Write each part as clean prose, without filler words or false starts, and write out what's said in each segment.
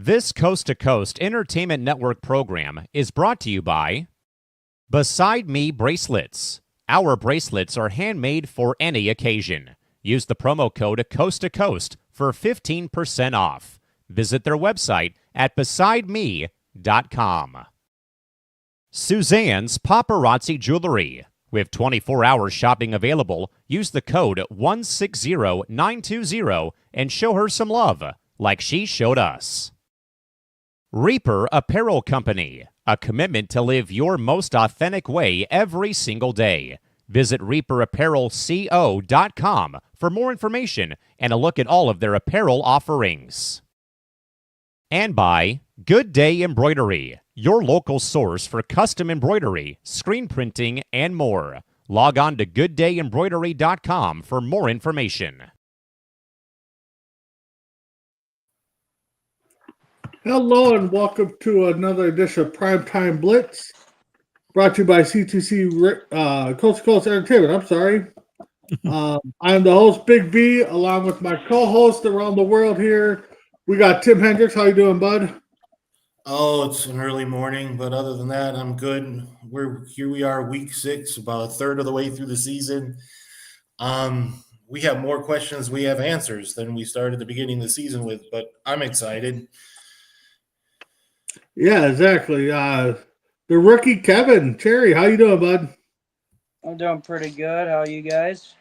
This Coast to Coast Entertainment Network program is brought to you by Beside Me Bracelets. Our bracelets are handmade for any occasion. Use the promo code Coast to Coast for 15% off. Visit their website at besideme.com. Suzanne's Paparazzi Jewelry. With 24-hour shopping available, use the code 160920 and show her some love, like she showed us. Reaper Apparel Company, a commitment to live your most authentic way every single day. Visit reaperapparelco.com for more information and a look at all of their apparel offerings. And by Good Day Embroidery, your local source for custom embroidery, screen printing, and more. Log on to gooddayembroidery.com for more information. Hello and welcome to another edition of Primetime Blitz, brought to you by C2C Coast to Coast Entertainment. I'm sorry. I'm the host, Big B, along with my co-host around the world here. We got Tim Hendricks. How you doing, bud? Oh, it's an early morning, but other than that, I'm good. We are week 6, about a third of the way through the season. We have more questions we have answers than we started the beginning of the season with, but I'm excited. Yeah, exactly. The rookie Kevin Cherry, how you doing, bud? I'm doing pretty good. How are you guys?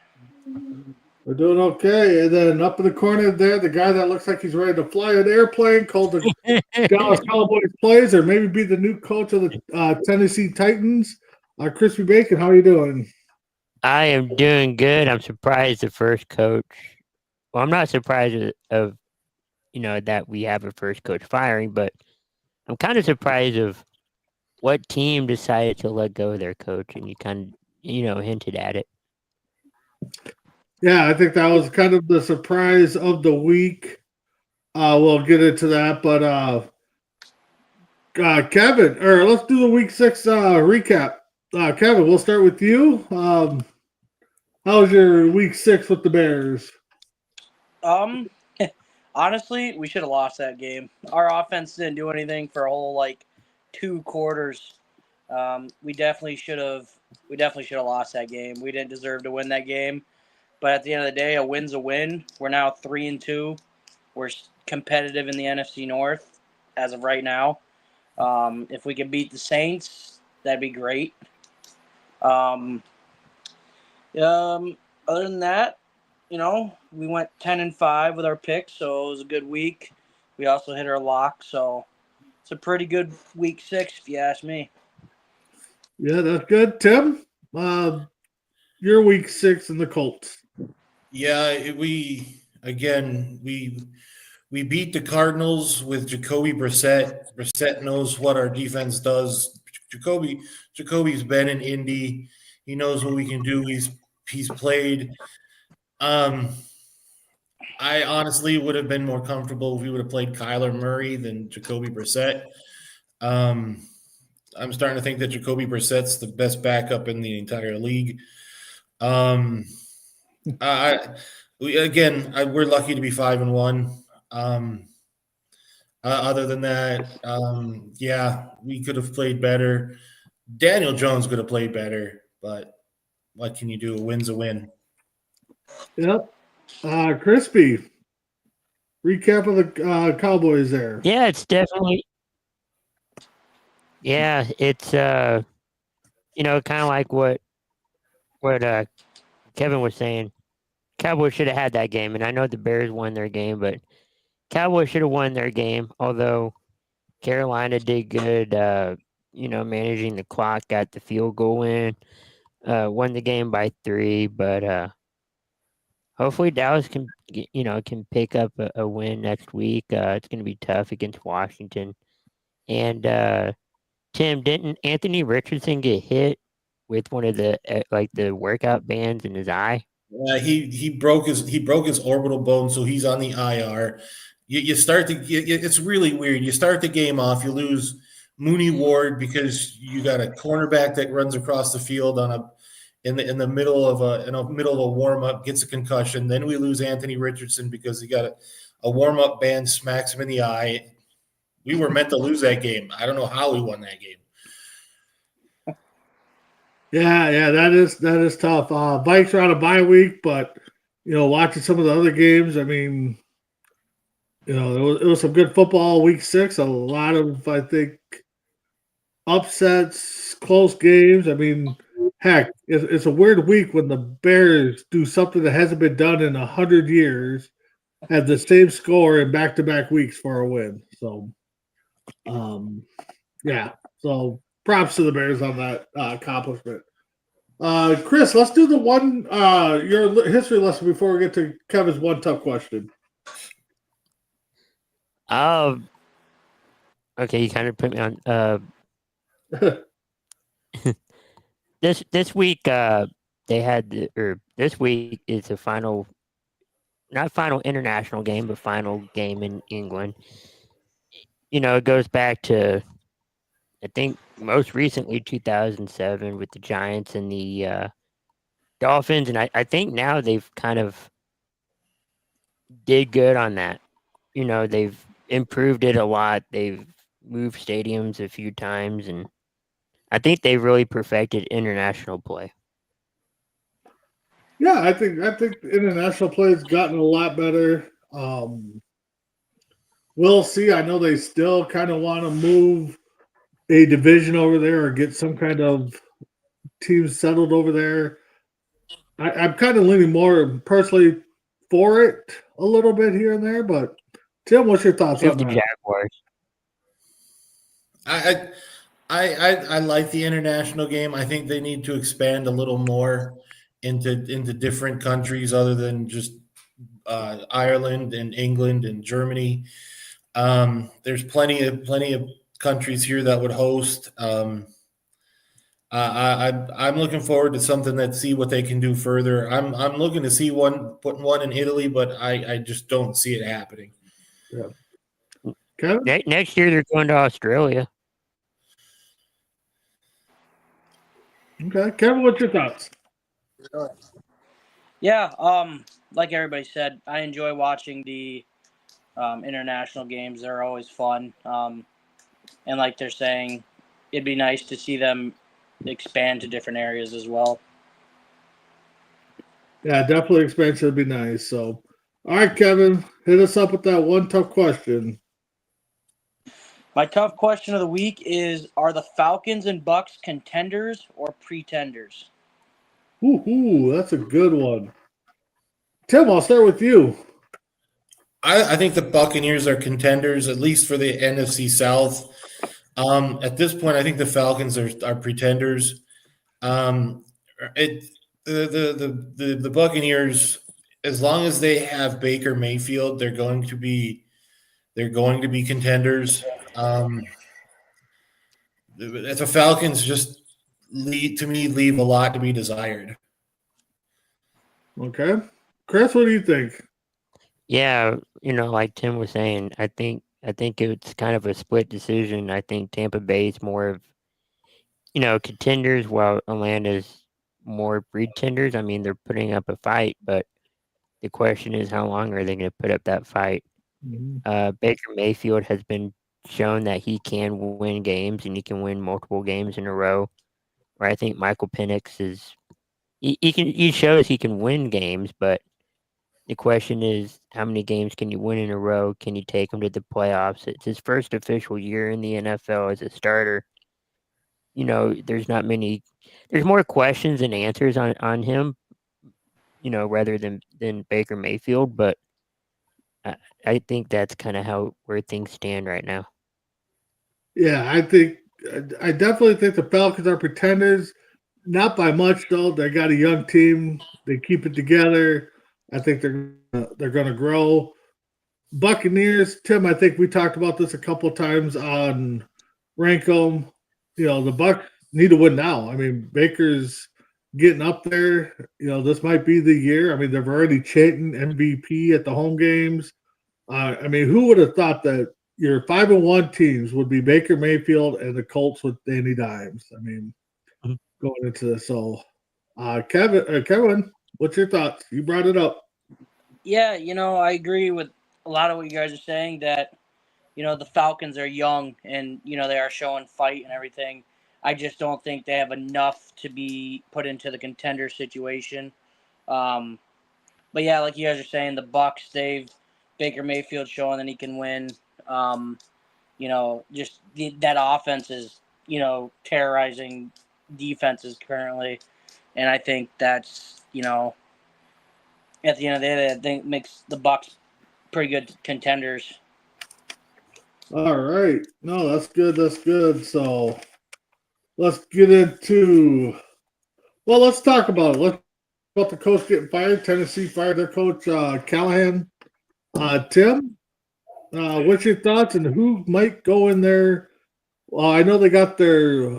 We're doing okay. And then up in the corner there, the guy that looks like he's ready to fly an airplane, called the Dallas Cowboys plays, or maybe be the new coach of the Tennessee Titans. Crispy Bacon, how are you doing? I am doing good. I'm surprised the first coach. Well, I'm not surprised of that we have a first coach firing, but I'm kind of surprised of what team decided to let go of their coach, and you kind of hinted at it. Yeah, I think that was kind of the surprise of the week. We'll get into that, but Kevin, or let's do the week 6 recap. Kevin, we'll start with you. How was your week 6 with the Bears? Honestly, we should have lost that game. Our offense didn't do anything for a whole 2 quarters. We definitely should have lost that game. We didn't deserve to win that game. But at the end of the day, a win's a win. We're now 3-2. We're competitive in the NFC North as of right now. If we can beat the Saints, that'd be great. Other than that, we went 10-5 with our picks, so it was a good week. We also hit our lock, so it's a pretty good week 6, if you ask me. Yeah, that's good. Tim, your week 6 in the Colts. Yeah, we beat the Cardinals with Jacoby Brissett. Brissett knows what our defense does. Jacoby's been in Indy. He knows what we can do. He's played. I honestly would have been more comfortable if we would have played Kyler Murray than Jacoby Brissett. I'm starting to think that Jacoby Brissett's the best backup in the entire league. We're lucky to be 5-1. Other than that, we could have played better. Daniel Jones could have played better, but what can you do? A win's a win. Yep. Crispy, recap of the Cowboys there. Yeah, it's definitely. Yeah, it's kind of like what Kevin was saying. Cowboys should have had that game, and I know the Bears won their game, but Cowboys should have won their game. Although Carolina did good, managing the clock, got the field goal in, won the game by 3. But hopefully Dallas can pick up a win next week. It's going to be tough against Washington. And Tim, didn't Anthony Richardson get hit with one of the the workout bands in his eye? Yeah, he broke his orbital bone, so he's on the IR. It's really weird. You start the game off, you lose Mooney Ward because you got a cornerback that runs across the field in the middle of a warm up, gets a concussion. Then we lose Anthony Richardson because he got a warm up band smacks him in the eye. We were meant to lose that game. I don't know how we won that game. Yeah, that is tough. Vikes are on a bye week, but watching some of the other games, I mean, it was some good football week 6. A lot of, I think, upsets, close games. I mean, heck, it's a weird week when the Bears do something that hasn't been done in 100 years, have the same score in back-to-back weeks for a win. So, yeah. So props to the Bears on that accomplishment. Chris, let's do the one your history lesson before we get to Kevin's one tough question. Okay, you kind of put me on. This week, they had, or this week is the final, not final international game, but final game in England. It goes back to, I think, most recently 2007 with the Giants and the Dolphins, and I think now they've kind of did good on that. They've improved it a lot. They've moved stadiums a few times, and I think they really perfected international play. Yeah, I think international play has gotten a lot better. We'll see. I know they still kind of want to move a division over there or get some kind of team settled over there. I'm kind of leaning more personally for it a little bit here and there, but Tim, what's your thoughts on The that? Jaguars. I like the international game. I think they need to expand a little more into different countries other than just Ireland and England and Germany. There's plenty of countries here that would host. I'm looking forward to something that see what they can do further. I'm looking to see putting one in Italy, but I just don't see it happening. Yeah. Kevin? Next year they're going to Australia. Okay, Kevin, what's your thoughts? Yeah, like everybody said, I enjoy watching the international games. They're always fun. And like they're saying, it'd be nice to see them expand to different areas as well. Yeah, definitely expansion would be nice. So, all right, Kevin, hit us up with that one tough question. My tough question of the week is: are the Falcons and Bucks contenders or pretenders? Ooh, that's a good one. Tim, I'll start with you. I think the Buccaneers are contenders, at least for the NFC South. At this point, I think the Falcons are pretenders. The Buccaneers, as long as they have Baker Mayfield, they're going to be contenders. The Falcons just leave a lot to be desired. Okay, Chris, what do you think? Yeah, like Tim was saying, I think it's kind of a split decision. I think Tampa Bay is more of, contenders, while Atlanta's more pretenders. I mean, they're putting up a fight, but the question is, how long are they going to put up that fight? Mm-hmm. Baker Mayfield has been shown that he can win games, and he can win multiple games in a row. Where I think Michael Penix is, he shows he can win games, but the question is, how many games can you win in a row? Can you take him to the playoffs? It's his first official year in the NFL as a starter. There's not many. There's more questions than answers on him. Rather than Baker Mayfield, but I think that's kind of where things stand right now. Yeah, I definitely think the Falcons are pretenders. Not by much though. They got a young team. They keep it together. I think they're going to grow. Buccaneers, Tim. I think we talked about this a couple of times on Rank 'em. The Bucs need to win now. I mean, Baker's getting up there. This might be the year. I mean, they're already chanting MVP at the home games. I mean, who would have thought that your 5-1 teams would be Baker Mayfield and the Colts with Danny Dimes? I mean, going into this. So, Kevin, what's your thoughts? You brought it up. Yeah, I agree with a lot of what you guys are saying, that the Falcons are young and, they are showing fight and everything. I just don't think they have enough to be put into the contender situation. But yeah, like you guys are saying, the Bucks, Baker Mayfield showing that he can win. That offense is, terrorizing defenses currently. And I think that's, at the end of the day, I think makes the Bucks pretty good contenders. All right. No, that's good. That's good. So let's get into. Well, let's talk about it. Let's about the coach getting fired. Tennessee fired their coach Callahan. Tim, what's your thoughts and who might go in there? Well, I know they got their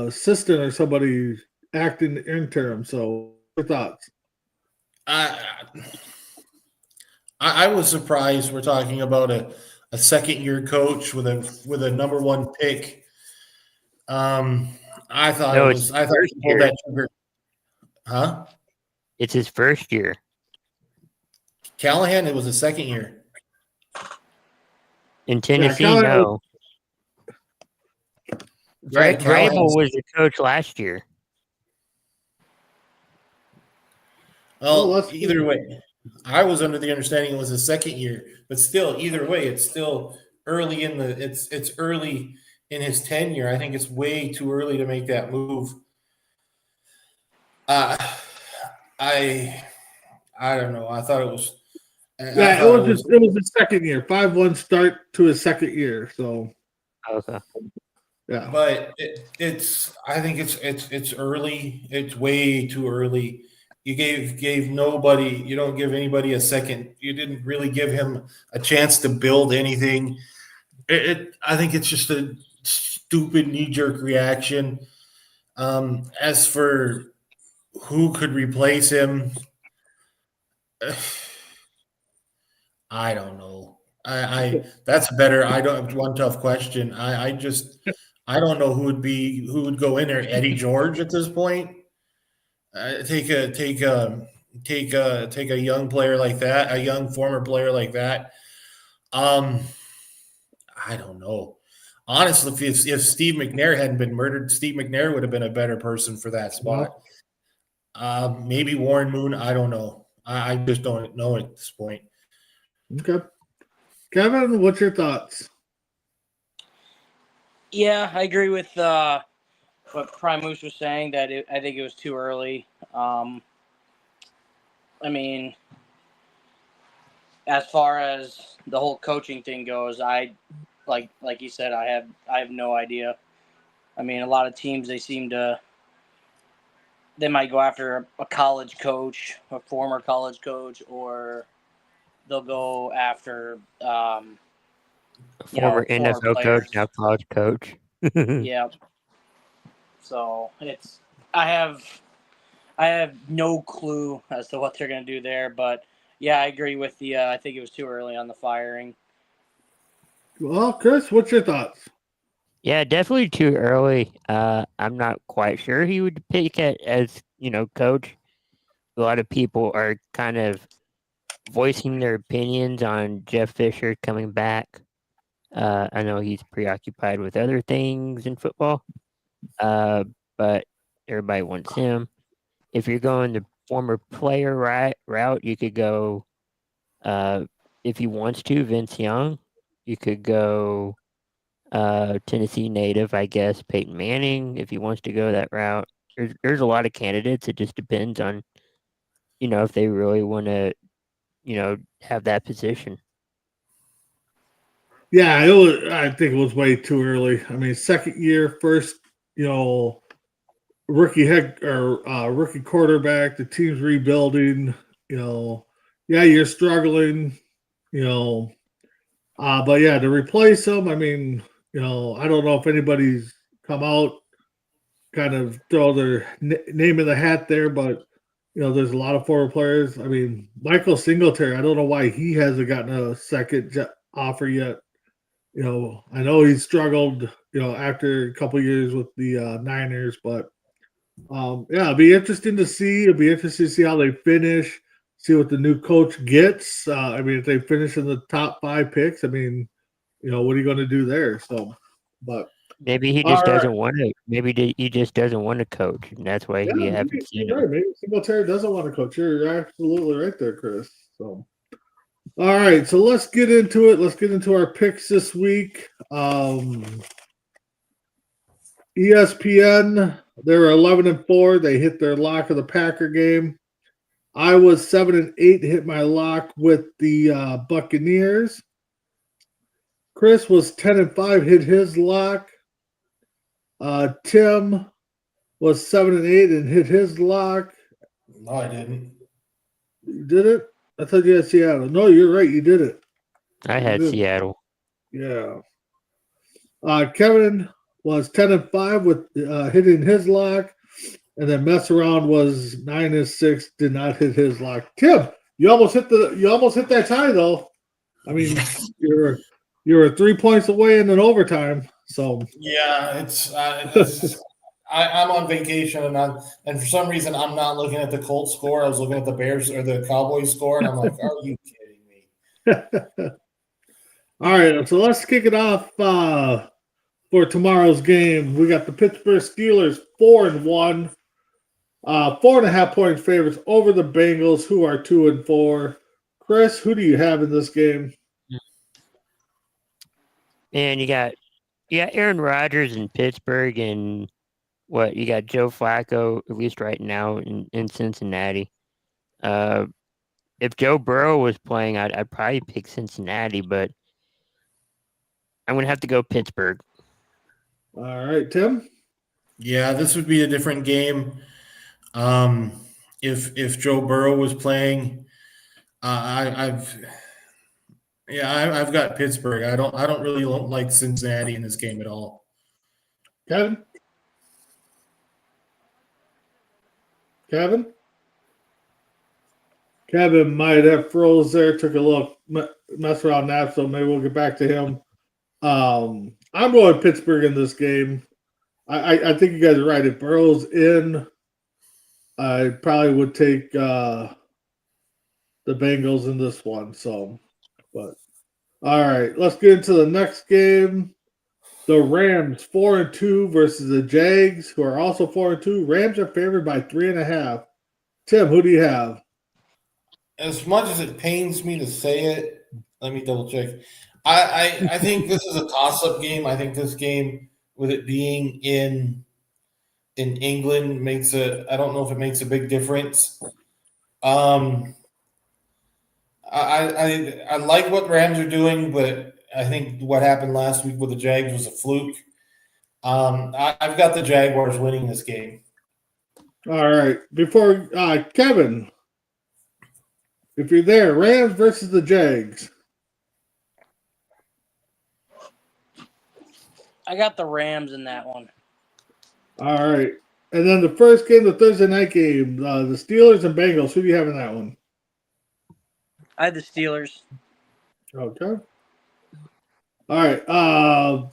assistant or somebody acting interim. So, your thoughts? I was surprised we're talking about a second-year coach with a number one pick. I thought No, it it's was. I thought he pulled that trigger. Huh? It's his first year. Callahan, it was a second year. In Tennessee, Callahan- no. Yeah, Vrabel was the coach last year. Well, either way, I was under the understanding it was a second year, but still, either way, it's still early in the. It's early in his tenure. I think it's way too early to make that move. I don't know. I thought it was. Yeah, it was his second year. 5-1 start to his second year. So, Okay. yeah. But I think it's early. It's way too early. You gave nobody. You don't give anybody a second. You didn't really give him a chance to build anything. I think it's just a stupid knee-jerk reaction. As for who could replace him, I don't know. That's better. I don't one tough question. I don't know who would go in there. Eddie George at this point. Take a young player like that, a young former player like that. I don't know. Honestly, if Steve McNair hadn't been murdered, Steve McNair would have been a better person for that spot. Maybe Warren Moon. I don't know. I just don't know at this point. Okay. Kevin, what's your thoughts? Yeah, I agree with what Primus was saying, that I think it was too early. I mean, as far as the whole coaching thing goes, I like you said, I have no idea. I mean, a lot of teams, they might go after a college coach, a former college coach, or they'll go after Former NFL players. coach, now college coach. Yeah. So I have no clue as to what they're going to do there, but yeah, I agree with I think it was too early on the firing. Well, Chris, what's your thoughts? Yeah, definitely too early. I'm not quite sure he would pick it as, coach. A lot of people are kind of voicing their opinions on Jeff Fisher coming back. I know he's preoccupied with other things in football, but everybody wants him. If you're going the former player route, you could go, if he wants to, Vince Young. You could go Tennessee native, I guess, Peyton Manning, if he wants to go that route. There's a lot of candidates. It just depends on, if they really want to, have that position. Yeah, I think it was way too early. I mean, second year, first, rookie rookie quarterback. The team's rebuilding. Yeah, you're struggling. But yeah, to replace him, I mean, I don't know if anybody's come out, kind of throw their name in the hat there, but there's a lot of former players. I mean, Michael Singletary, I don't know why he hasn't gotten a second offer yet. I know he struggled, after a couple years with the Niners, but yeah, it'll be interesting to see. It'll be interesting to see how they finish, see what the new coach gets. I mean, if they finish in the top 5 picks, I mean, what are you going to do there? So, but Maybe he just doesn't want to. Maybe he just doesn't want to coach, and that's why we haven't seen him. Right. Maybe Singletary doesn't want to coach. You're absolutely right there, Chris. So, all right. So let's get into it. Let's get into our picks this week. ESPN, they're 11-4. They hit their lock of the Packer game. I was 7-8, hit my lock with the Buccaneers. Chris was 10-5, hit his lock. Tim was 7-8 and hit his lock. No, I didn't. You did it? I thought you had Seattle. No, you're right. You did it. I had Seattle. Yeah. Kevin was 10-5 with hitting his lock, and then mess around was 9-6, did not hit his lock. Tim, you almost hit that tie though. I mean, you were 3 points away in an overtime. So yeah, it's I'm on vacation and for some reason I'm not looking at the Colts score. I was looking at the Bears or the Cowboys score, and I'm like, are you kidding me? All right, so let's kick it off for tomorrow's game. We got the Pittsburgh Steelers 4-1, 4.5 point favorites over the Bengals, who are 2-4. Chris, who do you have in this game? And you got Aaron Rodgers in Pittsburgh, and you got Joe Flacco, at least right now, in Cincinnati. If Joe Burrow was playing, I'd probably pick Cincinnati, but I'm going to have to go Pittsburgh. All right, Tim? Yeah, this would be a different game. If Joe Burrow was playing, I've got Pittsburgh. I don't really like Cincinnati in this game at all. Kevin? Kevin might have froze there, took a little mess around nap, so maybe we'll get back to him. I'm going Pittsburgh in this game. I think you guys are right. If Burrow's in, I probably would take the Bengals in this one. So, but all right, let's get into the next game. The Rams 4-2 versus the Jags, who are also 4-2. Rams are favored by 3.5. Tim, who do you have? As much as it pains me to say it, let me double check. I think this is a toss-up game. I think this game, with it being in England, I don't know if it makes a big difference. I like what Rams are doing, but I think what happened last week with the Jags was a fluke. I've got the Jaguars winning this game. All right. Before Kevin, if you're there, Rams versus the Jags. I got the Rams in that one. All right. And then the first game, the Thursday night game, the Steelers and Bengals. Who do you have in that one? I had the Steelers. Okay. All right.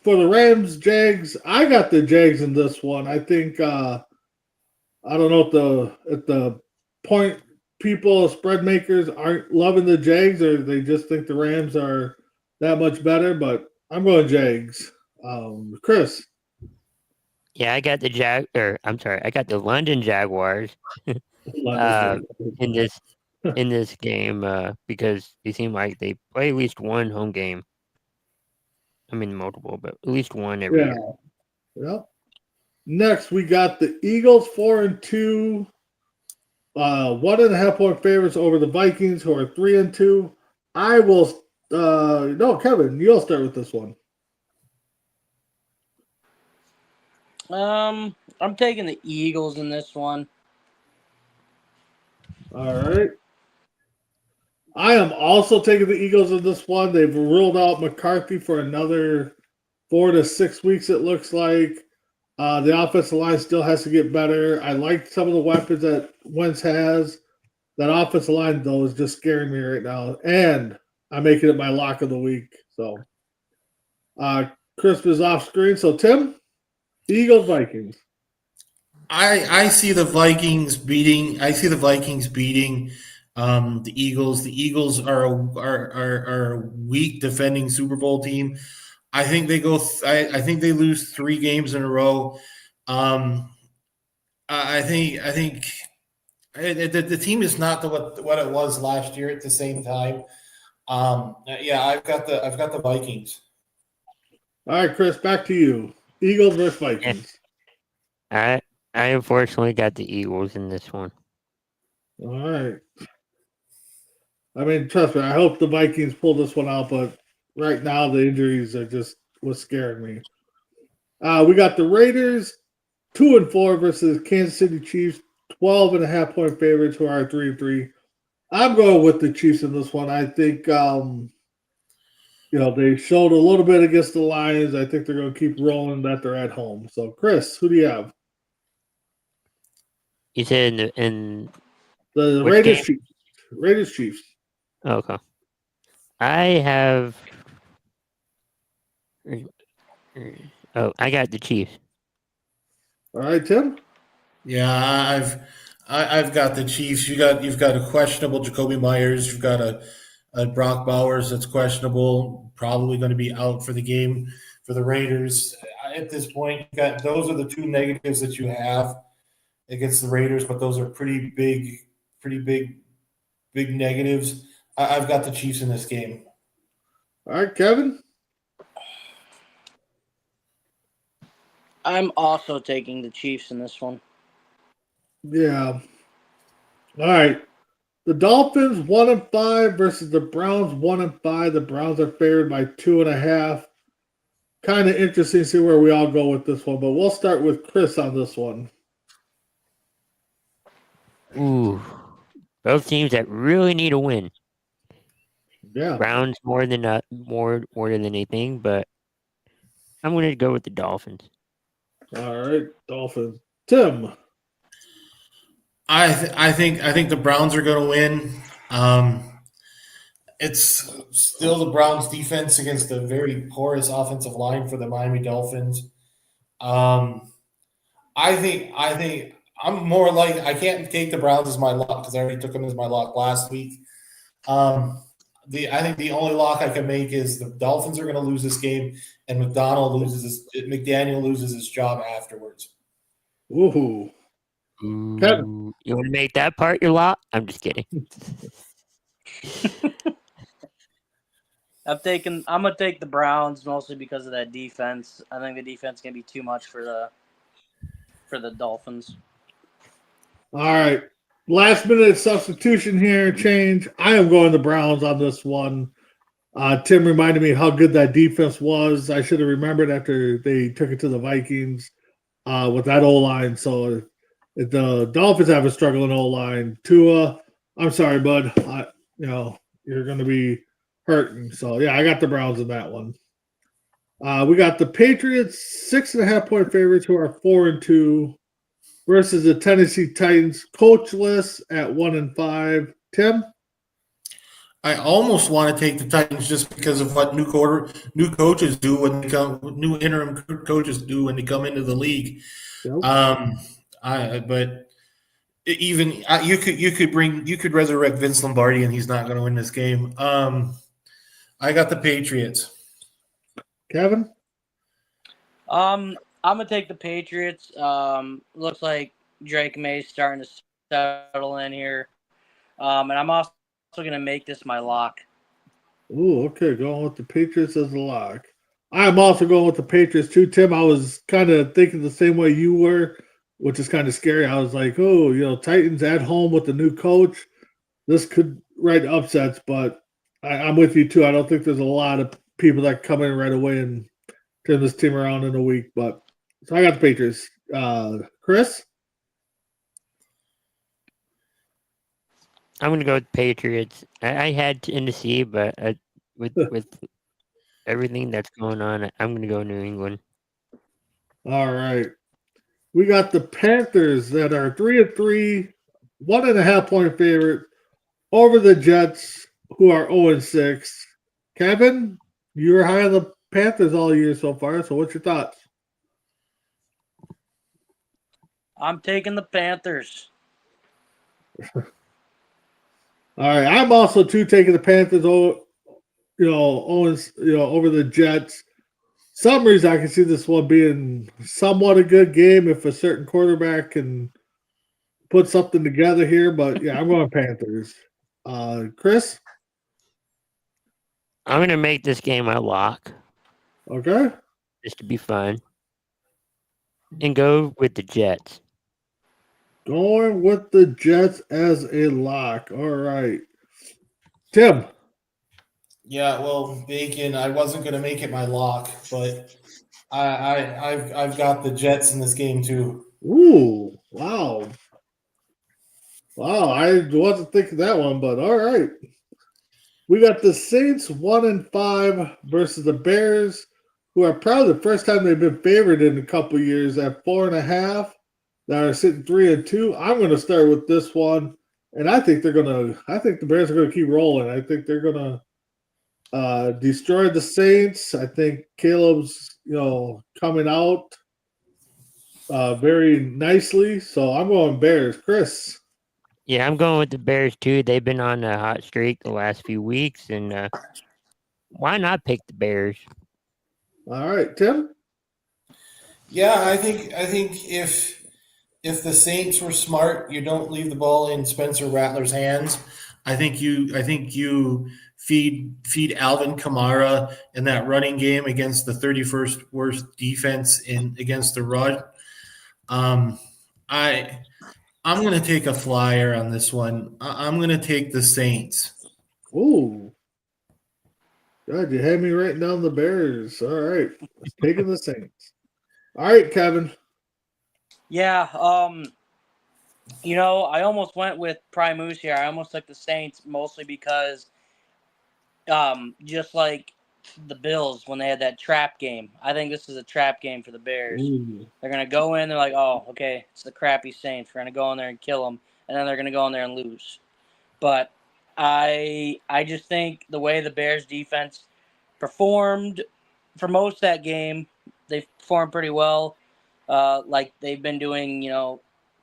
For the Rams, Jags, I got the Jags in this one. I think I don't know if the point people, spread makers, aren't loving the Jags, or they just think the Rams are that much better. But I'm going Jags. Chris. Yeah, I got I got the London Jaguars in this game because they seem like they play at least one home game. I mean multiple, but at least one every year. Yeah. Next, we got the Eagles 4-2, 1.5 point favorites over the Vikings, who are 3-2. I will. No, Kevin, you'll start with this one. I'm taking the Eagles in this one. All right. I am also taking the Eagles in this one. They've ruled out McCarthy for another 4 to 6 weeks, it looks like. The offensive line still has to get better. I like some of the weapons that Wentz has. That offensive line, though, is just scaring me right now. And I'm making it my lock of the week. So, Chris is off screen. So, Tim? Eagles, Vikings. I see the Vikings beating The Eagles are a weak defending Super Bowl team. I think they go. I think they lose 3 games in a row. I think the team is not what it was last year. At the same time, yeah, I've got the Vikings. All right, Chris, back to you. Eagles versus Vikings. I unfortunately got the Eagles in this one. All right. I mean, trust me, I hope the Vikings pull this one out, but right now the injuries are just what's scaring me. We got the Raiders 2-4 versus Kansas City Chiefs, 12.5-point favorites who are 3-3. I'm going with the Chiefs in this one. I think they showed a little bit against the Lions. I think they're going to keep rolling that they're at home. So, Chris, who do you have? You said in The which Raiders game? Chiefs. Raiders Chiefs. Okay. I have. Oh, I got the Chiefs. All right, Tim. Yeah, I've got the Chiefs. You've got a questionable Jacoby Myers. You've got a Brock Bowers that's questionable, probably going to be out for the game for the Raiders. At this point, those are the 2 negatives that you have against the Raiders, but those are pretty big negatives. I've got the Chiefs in this game. All right, Kevin. I'm also taking the Chiefs in this one. Yeah. All right. The Dolphins 1-5 versus the Browns 1-5. The Browns are favored by 2.5. Kind of interesting to see where we all go with this one, but we'll start with Chris on this one. Ooh, both teams that really need a win. Yeah. Browns more than anything, but I'm going to go with the Dolphins. All right, Dolphins. Tim. I think the Browns are going to win. It's still the Browns' defense against the very porous offensive line for the Miami Dolphins. I think I'm more like I can't take the Browns as my lock because I already took them as my lock last week. I think the only lock I can make is the Dolphins are going to lose this game, and McDaniel loses his job afterwards. Woohoo. Kevin. You want to make that part your lock? I'm just kidding. I'm gonna take the Browns mostly because of that defense. I think the defense can be too much for the Dolphins. All right. Last minute substitution here, change. I am going the Browns on this one. Tim reminded me how good that defense was. I should have remembered after they took it to the Vikings with that O-line. So if the Dolphins have a struggling O-line, Tua, I'm sorry, bud. You're going to be hurting. So, yeah, I got the Browns in that one. We got the Patriots, 6.5-point favorites who are 4-2 versus the Tennessee Titans, coachless at 1-5. Tim? I almost want to take the Titans just because of what new coaches do when they come, new interim coaches do when they come into the league. Yep. But even you could resurrect Vince Lombardi and he's not going to win this game. I got the Patriots. Kevin? I'm gonna take the Patriots. Looks like Drake May's starting to settle in here, and I'm also gonna make this my lock. Ooh, okay, going with the Patriots as a lock. I'm also going with the Patriots too, Tim. I was kind of thinking the same way you were, which is kind of scary. I was like, Titans at home with the new coach. This could write upsets, but I'm with you too. I don't think there's a lot of people that come in right away and turn this team around in a week. But so I got the Patriots. Chris? I'm going to go with Patriots. I had Tennessee, but with everything that's going on, I'm going to go New England. All right. We got the Panthers that are 3-3, 1.5-point favorite over the Jets, who are 0-6. Kevin, you were high on the Panthers all year so far, so what's your thoughts? I'm taking the Panthers. All All right, I'm also too taking the Panthers over, over the Jets. Some reason I can see this one being somewhat a good game if a certain quarterback can put something together here. But yeah, I'm going Panthers. Chris, I'm going to make this game my lock okay, just to be fun and go with the Jets. going with the Jets as a lock. All right, Tim. Yeah, well, Bacon, I wasn't going to make it my lock, but I've got the Jets in this game too. Ooh, wow. Wow, I wasn't thinking that one, but all right. We got the Saints 1-5 versus the Bears, who are probably the first time they've been favored in a couple years at 4.5. That are sitting 3-2. I'm going to start with this one, and I think the Bears are going to keep rolling. I think they're going to destroy the Saints. I think Caleb's coming out very nicely, so I'm going Bears. Chris. Yeah, I'm going with the Bears too. They've been on a hot streak the last few weeks, and why not pick the Bears? All right, Tim. Yeah, I think if the Saints were smart, you don't leave the ball in Spencer Rattler's hands. I think you feed Alvin Kamara in that running game against the 31st worst defense against the run. I'm going to take a flyer on this one. I'm going to take the Saints. Ooh. God, you had me writing down the Bears. All right. Taking the Saints. All right, Kevin. Yeah, I almost went with Primus here. I almost took the Saints mostly because just like the Bills when they had that trap game. I think this is a trap game for the Bears. Ooh. They're going to go in, they're like, oh, okay, it's the crappy Saints. We're going to go in there and kill them, and then they're going to go in there and lose. But I just think the way the Bears defense performed for most of that game, they performed pretty well. Like they've been doing,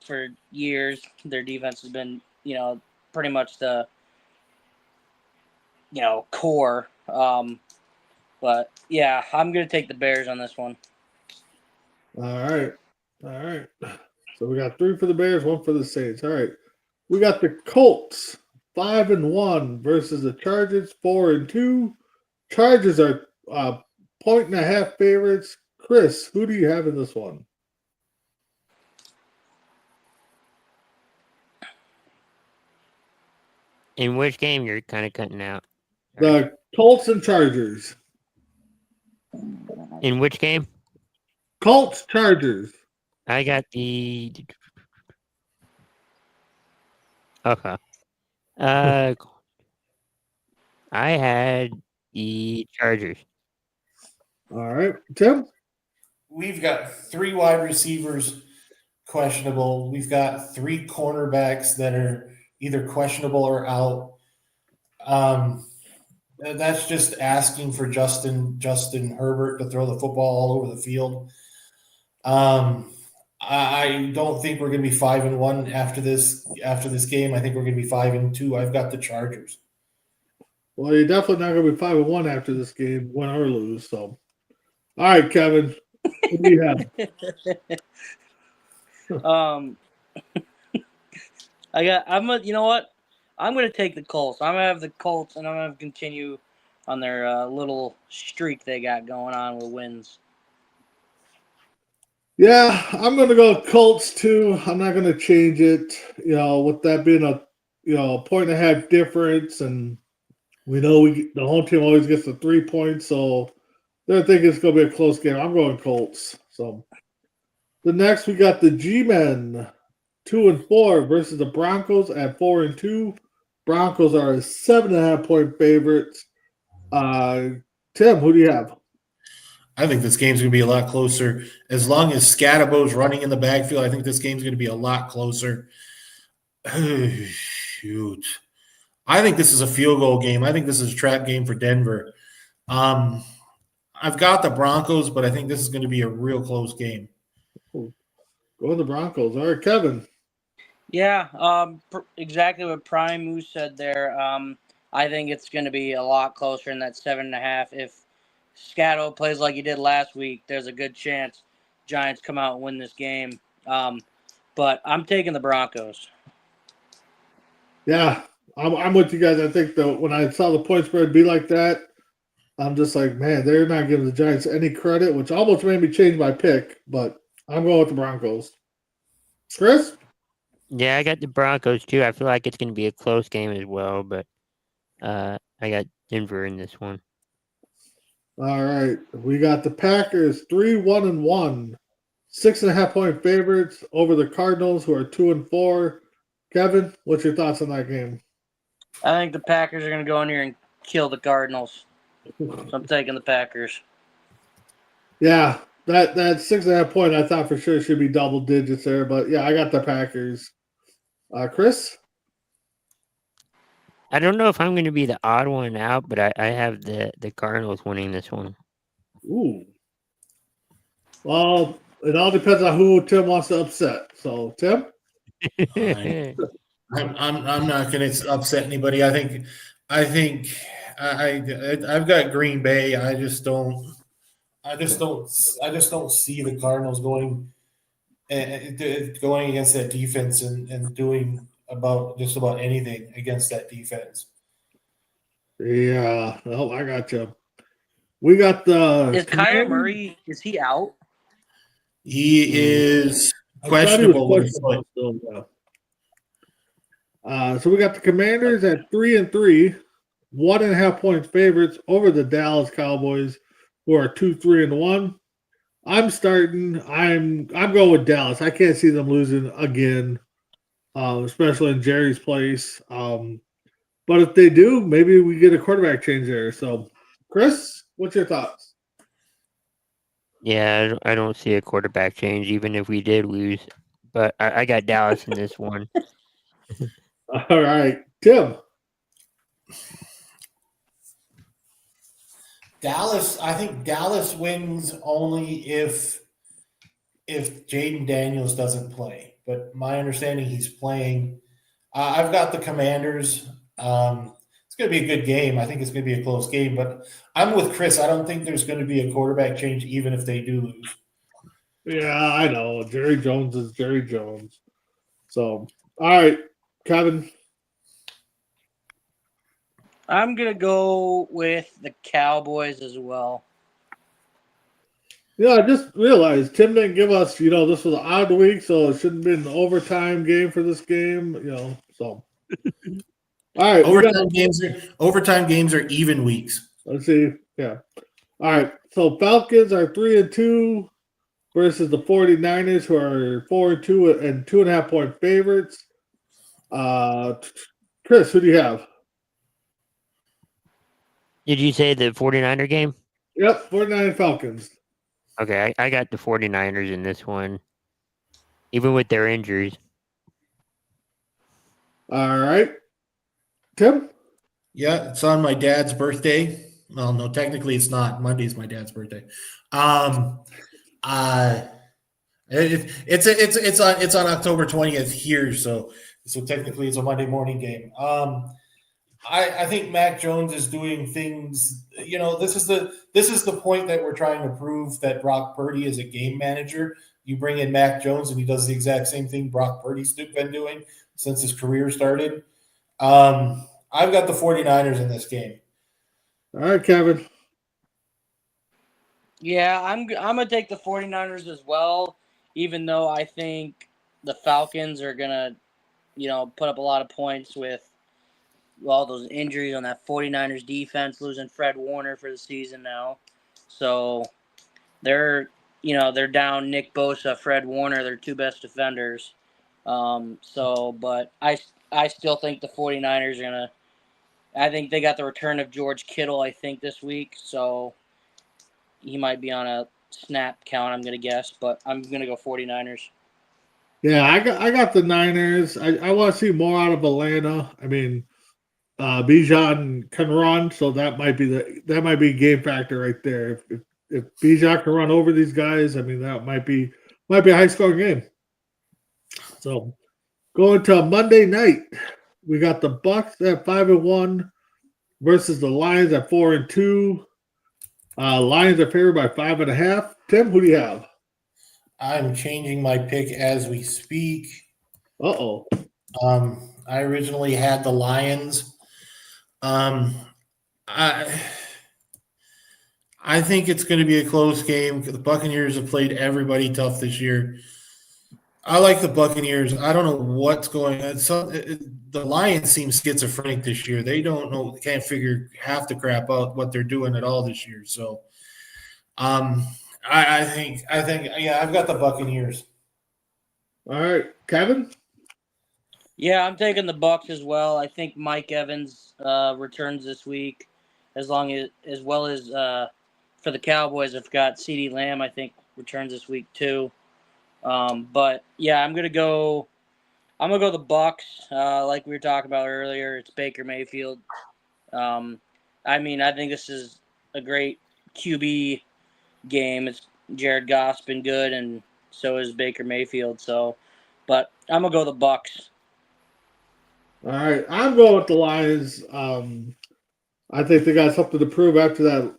for years. Their defense has been, pretty much the, core. But yeah, I'm gonna take the Bears on this one. All right. So we got 3 for the Bears, 1 for the Saints. All right. We got the Colts 5-1 versus the Chargers 4-2. Chargers are 1.5 favorites. Chris, who do you have in this one? In which game you're kind of cutting out? The Colts and Chargers. In which game? Colts, Chargers. I got the. Okay. I had the Chargers. All right, Tim. We've got 3 wide receivers questionable. We've got 3 cornerbacks that are either questionable or out. That's just asking for Justin Herbert to throw the football all over the field. I don't think we're going to be 5-1 after this game. I think we're going to be 5-2. I've got the Chargers. Well, you're definitely not going to be 5-1 after this game, win or lose. So, all right, Kevin, what do you have? You know what? I'm going to take the Colts. I'm going to have the Colts, and I'm going to continue on their little streak they got going on with wins. Yeah, I'm going to go Colts too. I'm not going to change it. With that being a 1.5 difference, and we know the home team always gets the 3 points, so they're thinking it's going to be a close game. I'm going Colts. So the next we got the G-Men 2-4 versus the Broncos at 4-2. Broncos are a 7.5 point favorites. Tim, who do you have? I think this game's going to be a lot closer. As long as Scadabo's running in the backfield, I think this game's going to be a lot closer. Shoot. I think this is a field goal game. I think this is a trap game for Denver. I've got the Broncos, but I think this is going to be a real close game. Go with the Broncos. All right, Kevin. Yeah, exactly what Prime Moose said there. I think it's going to be a lot closer in that 7.5. If Scatto plays like he did last week, there's a good chance Giants come out and win this game. But I'm taking the Broncos. Yeah, I'm with you guys. I think that when I saw the point spread be like that, I'm just like, man, they're not giving the Giants any credit, which almost made me change my pick. But I'm going with the Broncos. Chris? Yeah, I got the Broncos too. I feel like it's going to be a close game as well, but I got Denver in this one. All right, we got the Packers 3-1-1, 6.5-point favorites over the Cardinals, who are 2-4. Kevin, what's your thoughts on that game? I think the Packers are going to go in here and kill the Cardinals. So I'm taking the Packers. Yeah, that 6.5 point I thought for sure should be double digits there, but yeah, I got the Packers. Chris? I don't know if I'm going to be the odd one out, but I have the Cardinals winning this one. Ooh. Well, it all depends on who Tim wants to upset. So, Tim? I'm not going to upset anybody. I've got Green Bay. I just don't see the Cardinals going against that defense and doing about just about anything against that defense. Yeah, well, I got you. We got the. Is Kyler Murray, is he out? He is I thought he was questionable. still, yeah. So we got the Commanders at 3-3, 1.5 point favorites over the Dallas Cowboys, who are 2-3-1. I'm going with Dallas. I can't see them losing again, especially in Jerry's place. But if they do, maybe we get a quarterback change there. So, Chris, what's your thoughts? Yeah, I don't see a quarterback change, even if we did lose. But I got Dallas in this one. All right, Tim. Dallas. I think Dallas wins only if Jaden Daniels doesn't play. But my understanding, he's playing. I've got the Commanders. It's going to be a good game. I think it's going to be a close game, but I'm with Chris. I don't think there's going to be a quarterback change, even if they do lose. Yeah, I know. Jerry Jones is Jerry Jones. So, all right, Kevin. I'm going to go with the Cowboys as well. Yeah, I just realized Tim didn't give us, this was an odd week, so it shouldn't be an overtime game for this game, so. All right. Overtime games are even weeks. Let's see. Yeah. All right. So Falcons are 3-2 versus the 49ers, who are 4-2 and 2.5 point favorites. Chris, who do you have? Did you say the 49er game? Yep, 49 Falcons. Okay, I got the 49ers in this one, even with their injuries. All right. Tim? Yeah, it's on my dad's birthday. Well, no, technically it's not. Monday's my dad's birthday. It's on October 20th here, so technically it's a Monday morning game. I think Mac Jones is doing things. This is the point that we're trying to prove that Brock Purdy is a game manager. You bring in Mac Jones and he does the exact same thing Brock Purdy's been doing since his career started. I've got the 49ers in this game. All right, Kevin. Yeah, I'm going to take the 49ers as well, even though I think the Falcons are going to, put up a lot of points with all those injuries on that 49ers defense, losing Fred Warner for the season now. So they're down Nick Bosa, Fred Warner, their two best defenders. But I still think the 49ers are going to, I think they got the return of George Kittle, I think, this week. So he might be on a snap count, I'm going to guess. But I'm going to go 49ers. Yeah, I got the Niners. I want to see more out of Atlanta. I mean, Bijan can run, so that might be a game factor right there. If Bijan can run over these guys, I mean that might be a high scoring game. So, Going to Monday night, we got the Bucks at 5-1 versus the Lions at 4-2. Lions are favored by 5.5. Tim, who do you have? I'm changing my pick as we speak. Uh-oh. I originally had the Lions. I think it's going to be a close game. The Buccaneers have played everybody tough this year. I like the Buccaneers. I don't know what's going on. The Lions seem schizophrenic this year. They don't know, can't figure half the crap out what they're doing at all this year. So, I think, yeah, I've got the Buccaneers. All right, Kevin? Yeah, I'm taking the Bucks as well. I think Mike Evans returns this week, as well as for the Cowboys. I've got CeeDee Lamb. I think returns this week too. But yeah, I'm gonna go the Bucks. Like we were talking about earlier, it's Baker Mayfield. I think this is a great QB game. It's Jared Goff's been good, and so is Baker Mayfield. So, but I'm gonna go the Bucks. All right, I'm going with the Lions. I think they got something to prove after that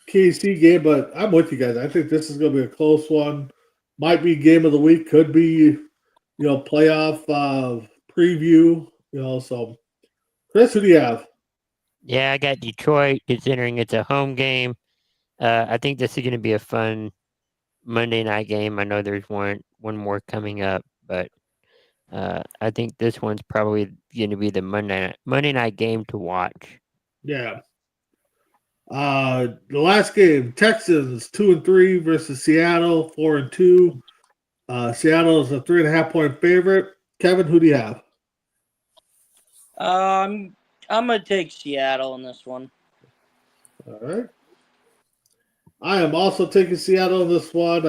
KC game, but I'm with you guys. I think this is going to be a close one. Might be game of the week. Could be, playoff preview. So Chris, who do you have? Yeah, I got Detroit, considering it's a home game. I think this is going to be a fun Monday night game. I know there's one more coming up, but I think this one's probably going to be the Monday night game to watch. Yeah. The last game, Texans 2-3 versus Seattle 4-2. Seattle is a 3.5-point favorite. Kevin, who do you have? I'm gonna take Seattle in this one. All right. I am also taking Seattle in this one.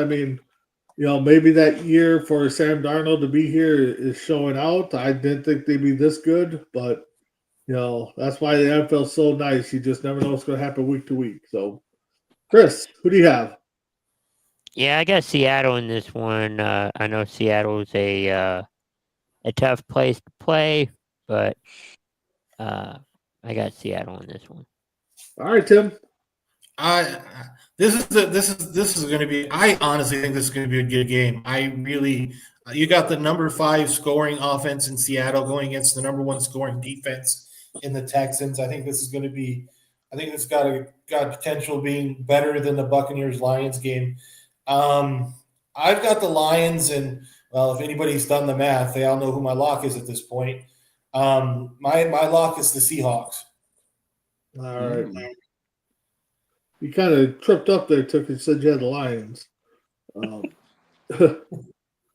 Maybe that year for Sam Darnold to be here is showing out. I didn't think they'd be this good, but that's why the NFL is so nice. You just never know what's going to happen week to week. So, Chris, who do you have? Yeah, I got Seattle in this one. I know Seattle's a tough place to play, but I got Seattle in this one. All right, Tim. This is going to be. I honestly think this is going to be a good game. You got the number 5 scoring offense in Seattle going against the number 1 scoring defense in the Texans. I think this is going to be. I think it's got potential being better than the Buccaneers Lions game. I've got the Lions, and if anybody's done the math, they all know who my lock is at this point. My lock is the Seahawks. All right. You kind of tripped up there, Took and said you had the Lions. All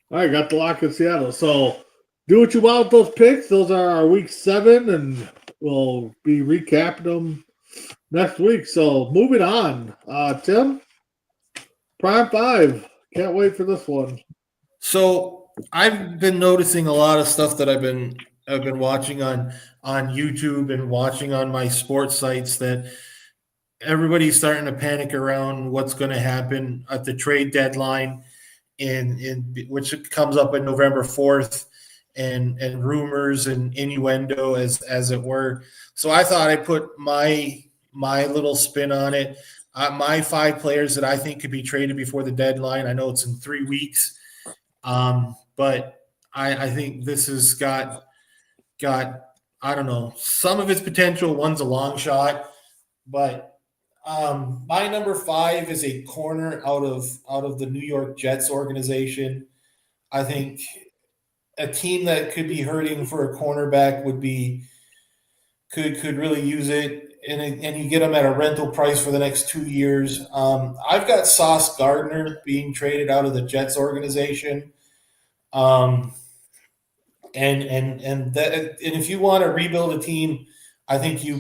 right, got the lock in Seattle. So do what you want with those picks. Those are our week 7, and we'll be recapping them next week. So moving on. Tim, Prime 5. Can't wait for this one. So I've been noticing a lot of stuff that I've been watching on YouTube and watching on my sports sites that everybody's starting to panic around what's going to happen at the trade deadline, in which comes up on November 4th, and rumors and innuendo as it were. So I thought I'd put my little spin on it. My 5 players that I think could be traded before the deadline. I know it's in 3 weeks, but I think this has got I don't know, some of its potential. One's a long shot, but my number 5 is a corner out of the New York Jets organization. I think a team that could be hurting for a cornerback could really use it, and you get them at a rental price for the next 2 years. I've got Sauce Gardner being traded out of the Jets organization. And if you want to rebuild a team, I think you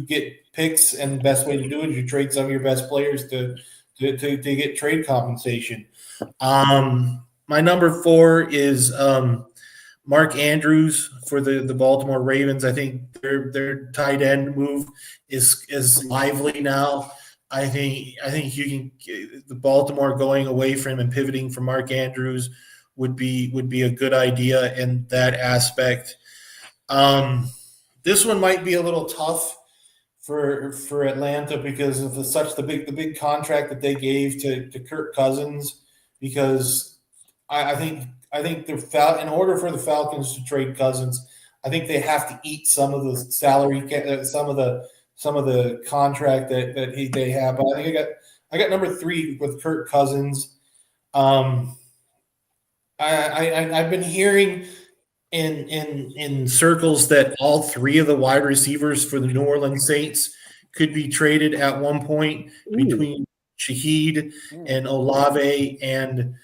get picks, and the best way to do it is you trade some of your best players to get trade compensation. My number 4 is Mark Andrews for the Baltimore Ravens. I think their tight end move is lively now. I think you can the Baltimore going away from him and pivoting from Mark Andrews would be a good idea in that aspect. This one might be a little tough for Atlanta because of the big contract that they gave to Kirk Cousins. Because I think in order for the Falcons to trade Cousins, I think they have to eat some of the salary, some of the contract that they have. But I think I got number 3 with Kirk Cousins. I've been hearing in circles that all 3 of the wide receivers for the New Orleans Saints could be traded at one point between Shaheed and Olave and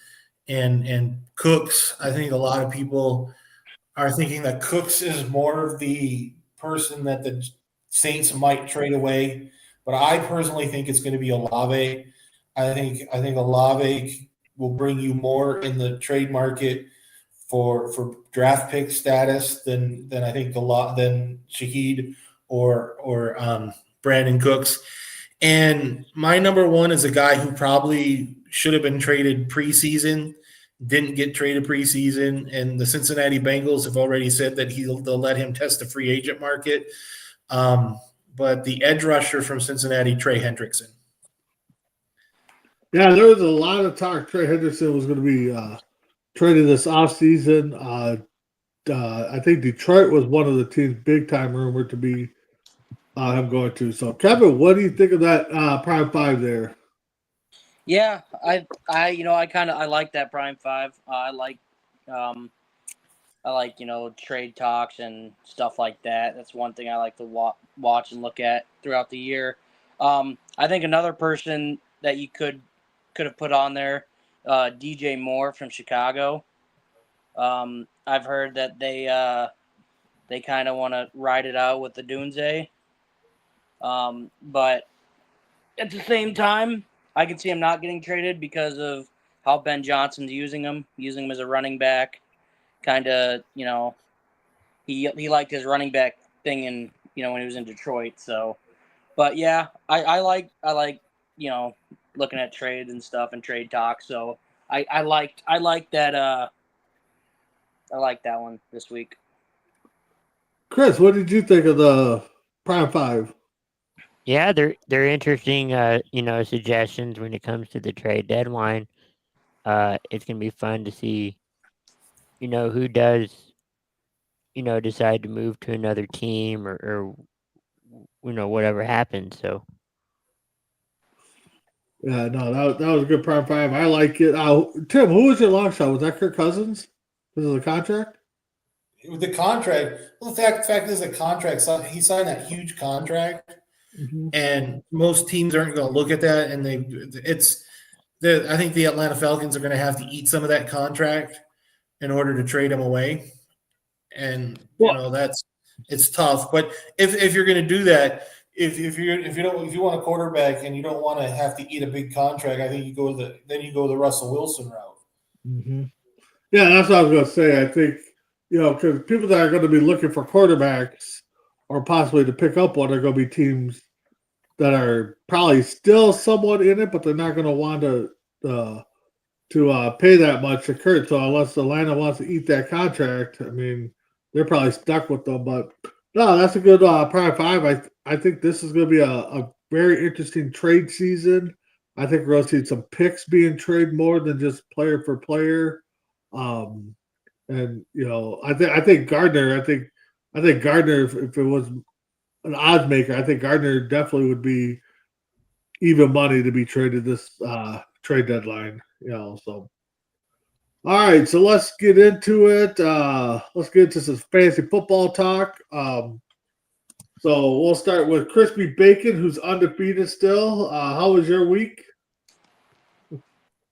Cooks. I think a lot of people are thinking that Cooks is more of the person that the Saints might trade away, but I personally think it's going to be Olave. I think Olave will bring you more in the trade market for draft pick status than I think than Shaheed or Brandon Cooks. And my number 1 is a guy who probably should have been traded preseason, didn't get traded preseason, and the Cincinnati Bengals have already said that they'll let him test the free agent market. But the edge rusher from Cincinnati, Trey Hendrickson. Yeah, there was a lot of talk Trey Hendrickson was going to be traded this offseason. I think Detroit was one of the teams big time rumored to be him going to. So, Kevin, what do you think of that Prime 5 there? Yeah, I like that Prime 5. I like trade talks and stuff like that. That's one thing I like to watch and look at throughout the year. I think another person that you could have put on there, DJ Moore from Chicago. I've heard that they kind of want to ride it out with the Dunze. But at the same time, I can see him not getting traded because of how Ben Johnson's using him as a running back. Kind of, he liked his running back thing when he was in Detroit. So, but yeah, I like looking at trades and stuff and trade talk. So I like that. I like that one this week. Chris, what did you think of the Prime 5? Yeah, they're interesting, suggestions when it comes to the trade deadline. It's gonna be fun to see, who does, decide to move to another team or whatever happens. So. Yeah, no, that was a good Prime 5. I like it. Tim, who was your long shot? Was that Kirk Cousins? Because of the contract? With the contract, well, the fact is, the contract, he signed that huge contract. Mm-hmm. And most teams aren't going to look at that, and I think the Atlanta Falcons are going to have to eat some of that contract in order to trade him away, and it's tough. But if you're going to do that, if you want a quarterback and you don't want to have to eat a big contract, I think you go the Russell Wilson route. Mm-hmm. Yeah, that's what I was going to say. I think because people that are going to be looking for quarterbacks, or possibly to pick up one, are going to be teams that are probably still somewhat in it, but they're not going to want to pay that much to Kurt. So unless Atlanta wants to eat that contract, I mean, they're probably stuck with them. But no, that's a good Prime 5. I think this is going to be a very interesting trade season. I think we're going to see some picks being traded more than just player for player. And I think Gardner. I think Gardner, if it was an odds maker, I think Gardner definitely would be even money to be traded this trade deadline. So all right, so let's get into it. Let's get into some fantasy football talk. So we'll start with Crispy Bacon, who's undefeated still. How was your week?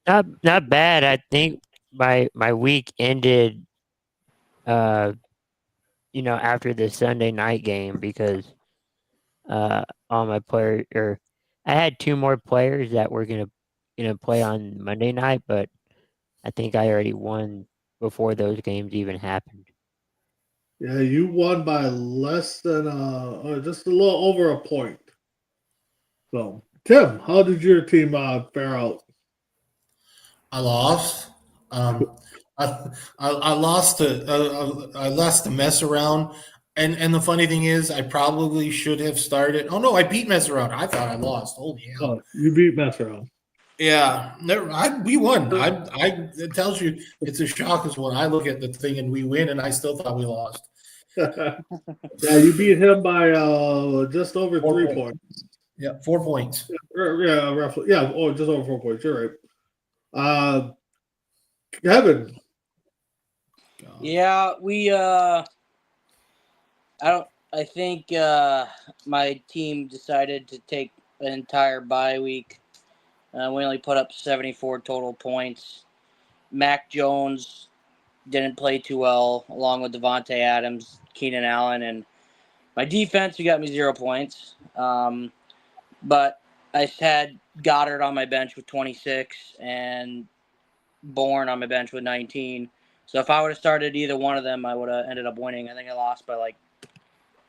Not bad. I think my week ended after the Sunday night game because all my players, or I had 2 more players that were gonna play on Monday night, but I think I already won before those games even happened. Yeah, you won by less than just a little over a point. So, Tim, how did your team fare out? I lost. I lost to mess around, and the funny thing is, I probably should have started. Oh no, I beat mess around. I thought I lost. Holy hell! Oh, you beat mess around. Yeah, we won. It tells you it's a shock as when I look at the thing and we win, and I still thought we lost. Yeah, you beat him by just over 3 points. Yeah, 4 points. Yeah, roughly. Yeah, just over 4 points. You're right. Kevin. Yeah, we I think my team decided to take an entire bye week. We only put up 74 total points. Mac Jones didn't play too well, along with Devontae Adams, Keenan Allen, and my defense. You got me 0 points. But I had Goddard on my bench with 26 and Bourne on my bench with 19. So if I would have started either one of them, I would have ended up winning. I think I lost by like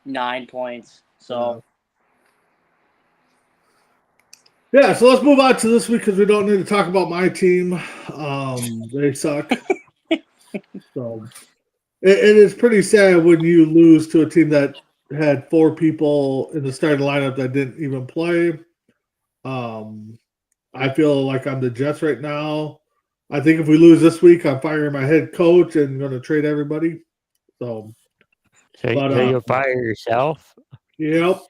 9 points. So yeah, so let's move on to this week because we don't need to talk about my team. They suck. So it is pretty sad when you lose to a team that had 4 people in the starting lineup that didn't even play. I feel like I'm the Jets right now. I think if we lose this week, I'm firing my head coach and going to trade everybody. So you'll fire yourself? Yep.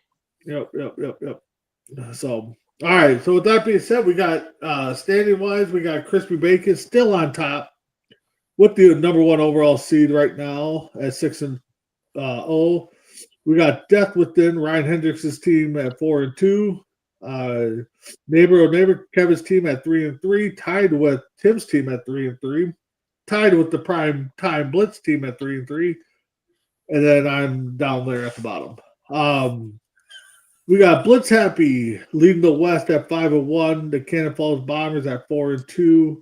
So, all right. So with that being said, we got standing wise, we got Crispy Bacon still on top with the number 1 overall seed right now at 6-0. We got Death Within Ryan Hendricks' team at 4-2. Neighbor Kevin's team at 3-3, tied with Tim's team at 3-3, tied with the Primetime Blitz team at 3-3, and then I'm down there at the bottom. We got Blitz Happy leading the West at 5-1. The Cannon Falls Bombers at 4-2.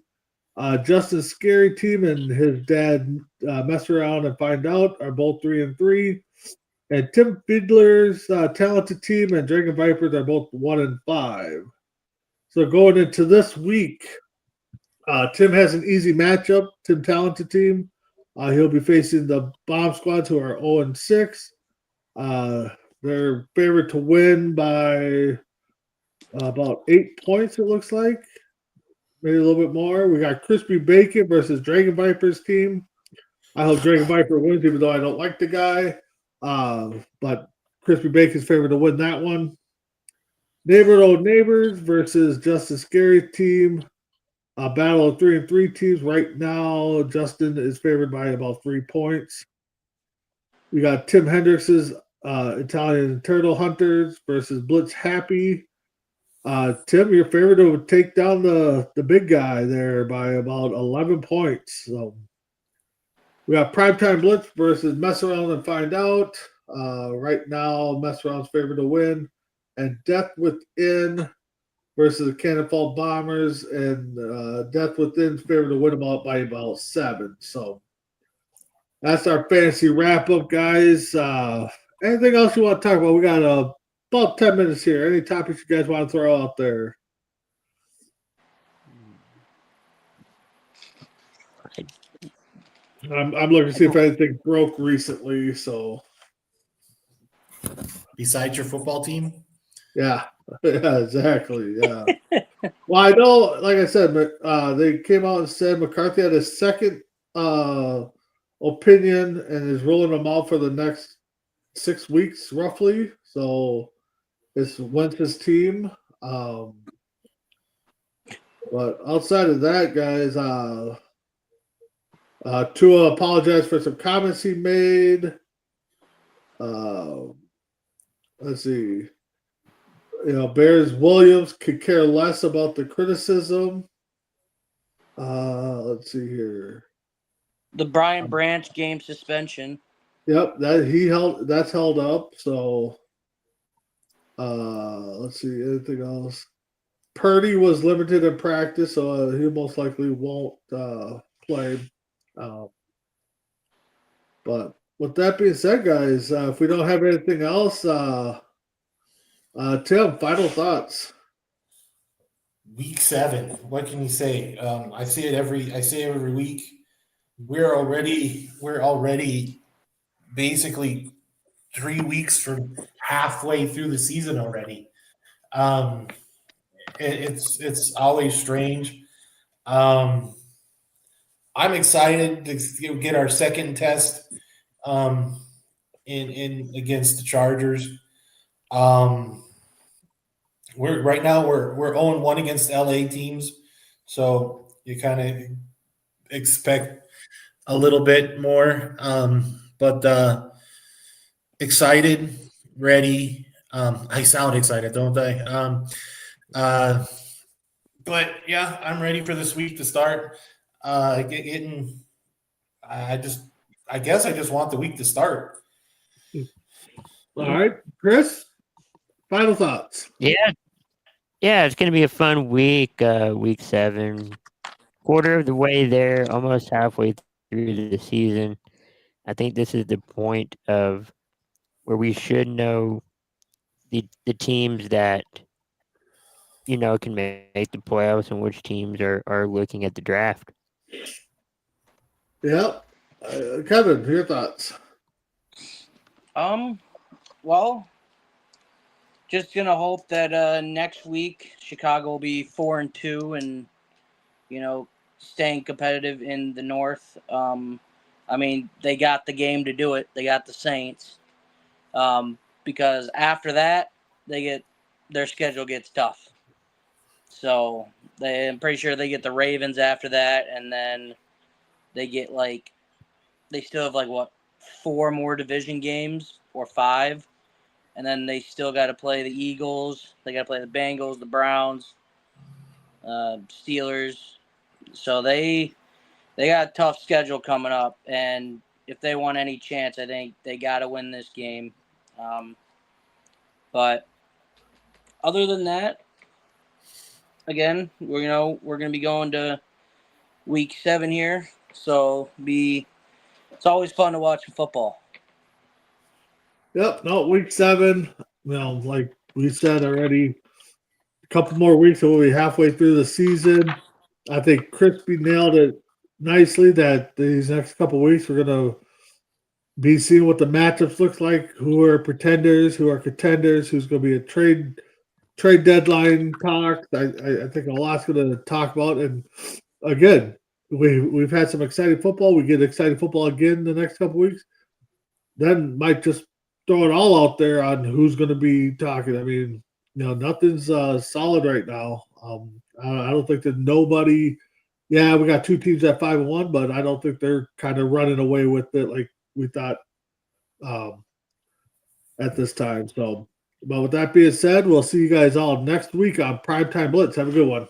Justin's Scary Team and his dad Mess Around and Find Out are both 3-3. And Tim Fiedler's Talented Team and Dragon Vipers are both 1-5. So going into this week, Tim has an easy matchup. Tim Talented Team. He'll be facing the Bomb Squads, who are 0-6. They're favored to win by about 8 points, it looks like. Maybe a little bit more. We got Crispy Bacon versus Dragon Vipers team. I hope Dragon Viper wins, even though I don't like the guy. But Crispy Bacon's favored to win that one. Neighborhood Old Neighbors versus Justice Scary team. A battle of 3-3 teams. Right now, Justin is favored by about 3 points. We got Tim Hendricks' Italian Turtle Hunters versus Blitz Happy. Tim, you're favored to take down the big guy there by about 11 points. So we got Primetime Blitz versus Mess Around and Find Out. Right now, Mess Around's favored to win. And Death Within versus the Cannonball Bombers. And Death Within's favored to win by about 7. So that's our fantasy wrap-up, guys. Anything else you want to talk about? We got about 10 minutes here. Any topics you guys want to throw out there? I'm looking to see if anything broke recently. So, besides your football team, yeah, exactly. Yeah. Well, I know, like I said, they came out and said McCarthy had a second opinion and is rolling them out for the next 6 weeks, roughly. So it's Wentz's team. But outside of that, guys, Tua apologized for some comments he made. Let's see. Bears Williams could care less about the criticism. Let's see here. The Brian Branch game suspension. Yep, that's held up. So let's see, anything else? Purdy was limited in practice, so he most likely won't play. But with that being said, guys, if we don't have anything else, Tim, final thoughts. Week 7. What can you say? I say it every week. we're already basically 3 weeks from halfway through the season already. It's always strange. I'm excited to get our second test in against the Chargers. We're 0-1 against LA teams, so you kind of expect a little bit more. But excited, ready. I sound excited, don't I? Uh, but yeah, I'm ready for this week to start. Getting, I guess I just want the week to start. All right, Chris, final thoughts. Yeah, it's going to be a fun week. Week 7, quarter of the way there, almost halfway through the season. I think this is the point of where we should know the teams that can make the playoffs and which teams are looking at the draft. Yep. Kevin, your thoughts. Well, just gonna hope that next week Chicago will be 4-2 and staying competitive in the North. I mean, they got the game to do it. They got the Saints. Because after that, their schedule gets tough. So I'm pretty sure they get the Ravens after that, and then they get they still have 4 more division games or 5, and then they still got to play the Eagles. They got to play the Bengals, the Browns, Steelers. So they got a tough schedule coming up, and if they want any chance, I think they got to win this game. But other than that, again, we're going to be going to week 7 here, so it's always fun to watch football. Yep. No, week 7. Like we said already, a couple more weeks and we'll be halfway through the season. I think Crispy nailed it nicely that these next couple of weeks we're going to be seeing what the matchups looks like, who are pretenders, who are contenders, who's going to be a trade deadline talk. I think a lot's going to talk about. And again, we've had some exciting football. We get exciting football again the next couple of weeks. Then might just throw it all out there on who's going to be talking. I mean, nothing's solid right now. I don't think that nobody. Yeah, we got 2 teams at 5-1, but I don't think they're kind of running away with it like we thought at this time. So, but with that being said, we'll see you guys all next week on Primetime Blitz. Have a good one.